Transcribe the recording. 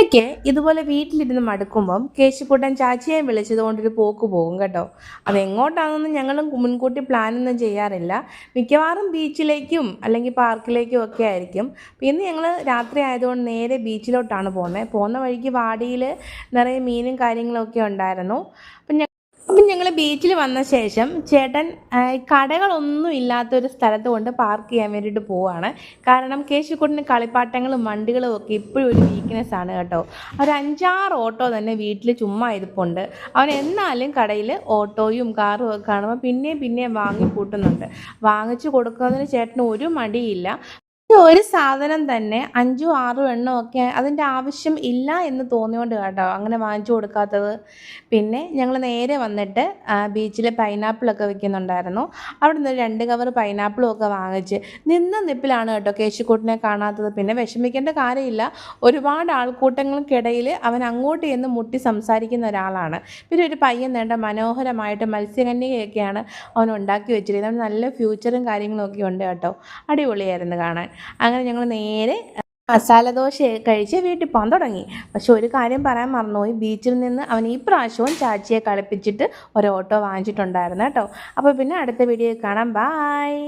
ഇടയ്ക്ക് ഇതുപോലെ വീട്ടിലിരുന്ന് മടുക്കുമ്പം കേശുക്കുട്ടൻ ചാച്ചിയെ വിളിച്ചത് കൊണ്ടൊരു പോക്ക് പോകും കേട്ടോ. അതെങ്ങോട്ടാണെന്ന് ഞങ്ങളും മുൻകൂട്ടി പ്ലാനൊന്നും ചെയ്യാറില്ല. മിക്കവാറും ബീച്ചിലേക്കും അല്ലെങ്കിൽ പാർക്കിലേക്കും ഒക്കെ ആയിരിക്കും. പിന്നെ ഞങ്ങൾ രാത്രി ആയതുകൊണ്ട് നേരെ ബീച്ചിലോട്ടാണ് പോകുന്നത്. പോകുന്ന വഴിക്ക് വാടിയിൽ നിറയെ മീനും കാര്യങ്ങളൊക്കെ ഉണ്ടായിരുന്നു. അപ്പം ഞങ്ങൾ ബീച്ചിൽ വന്ന ശേഷം ചേട്ടൻ കടകളൊന്നും ഇല്ലാത്തൊരു സ്ഥലത്ത് കൊണ്ട് പാർക്ക് ചെയ്യാൻ വേണ്ടിയിട്ട് പോവുകയാണ്. കാരണം കേശുക്കുട്ടന് കളിപ്പാട്ടങ്ങളും വണ്ടികളും ഒക്കെ ഇപ്പോഴും ഒരു വീക്ക്നെസ് ആണ് കേട്ടോ. ഒരു 5-6 ഓട്ടോ തന്നെ വീട്ടിൽ ചുമ്മാ ഇരിപ്പുണ്ട്. അവൻ എന്നാലും കടയിൽ ഓട്ടോയും കാറും ഒക്കെ കാണുമ്പോൾ പിന്നെയും വാങ്ങി കൂട്ടുന്നുണ്ട്. വാങ്ങിച്ചു കൊടുക്കുന്നതിന് ചേട്ടന് ഒരു മടിയില്ല. ഒരു സാധനം തന്നെ 5-6 എണ്ണം ഒക്കെ അതിൻ്റെ ആവശ്യം ഇല്ല എന്ന് തോന്നിയോണ്ട് കേട്ടോ അങ്ങനെ വാങ്ങിച്ചു കൊടുക്കാത്തത്. പിന്നെ ഞങ്ങൾ നേരെ വന്നിട്ട് ബീച്ചിൽ പൈനാപ്പിളൊക്കെ വിൽക്കുന്നുണ്ടായിരുന്നു. അവിടെ നിന്ന് 2 കവർ പൈനാപ്പിളും ഒക്കെ വാങ്ങിച്ച് നിന്ന നിപ്പിലാണ് കേട്ടോ കേശുക്കുട്ടനെ കാണാത്തത്. പിന്നെ വിഷമിക്കേണ്ട കാര്യമില്ല, ഒരുപാട് ആൾക്കൂട്ടങ്ങൾക്കിടയിൽ അവൻ അങ്ങോട്ട് ചെന്ന് മുട്ടി സംസാരിക്കുന്ന ഒരാളാണ്. പിന്നെ ഒരു പയ്യൻ നേണ്ട മനോഹരമായിട്ട് മത്സ്യകന്യകയൊക്കെയാണ് അവൻ ഉണ്ടാക്കി വെച്ചിരിക്കുന്നത്. അവന് നല്ല ഫ്യൂച്ചറും കാര്യങ്ങളും ഒക്കെ ഉണ്ട് കേട്ടോ. അടിപൊളിയായിരുന്നു കാണാൻ. അങ്ങനെ ഞങ്ങൾ നേരെ മസാല ദോശ കഴിച്ച് വീട്ടിൽ പോകാൻ തുടങ്ങി. പക്ഷെ ഒരു കാര്യം പറയാൻ മറന്നുപോയി, ബീച്ചിൽ നിന്ന് അവൻ ഈ പ്രാവശ്യവും ചാച്ചിയെ കളിപ്പിച്ചിട്ട് ഒരു ഓട്ടോ വാങ്ങിച്ചിട്ടുണ്ടായിരുന്നു കേട്ടോ. അപ്പോൾ പിന്നെ അടുത്ത വീഡിയോയിൽ കാണാം. ബായ്.